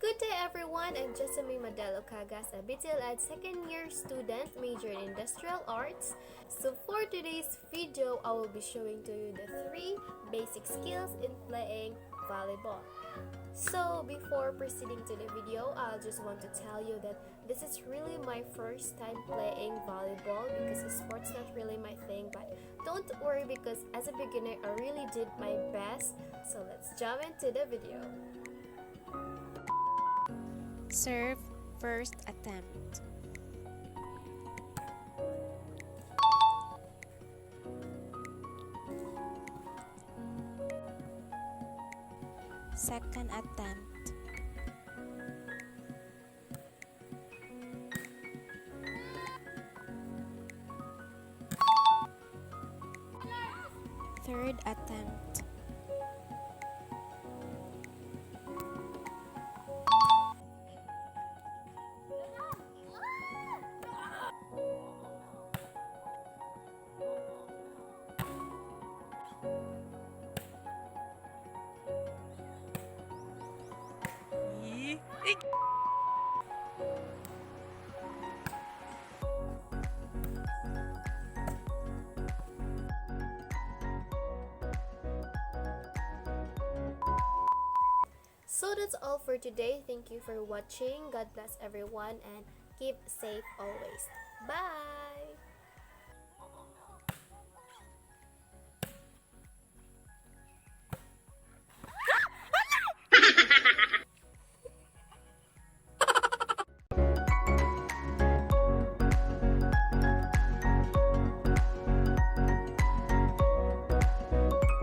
Good day everyone, I'm Jessa Mae Cagas, a BTL Ed second year student, major in Industrial Arts. So for today's video, I will be showing to you the 3 basic skills in playing volleyball. So before proceeding to the video, I just want to tell you that this is really my first time playing volleyball because the sport's not really my thing, but don't worry because as a beginner I really did my best. So let's jump into the video. Serve first attempt. Second attempt. Third attempt. So that's all for today. Thank you for watching. God bless everyone and keep safe always. Bye!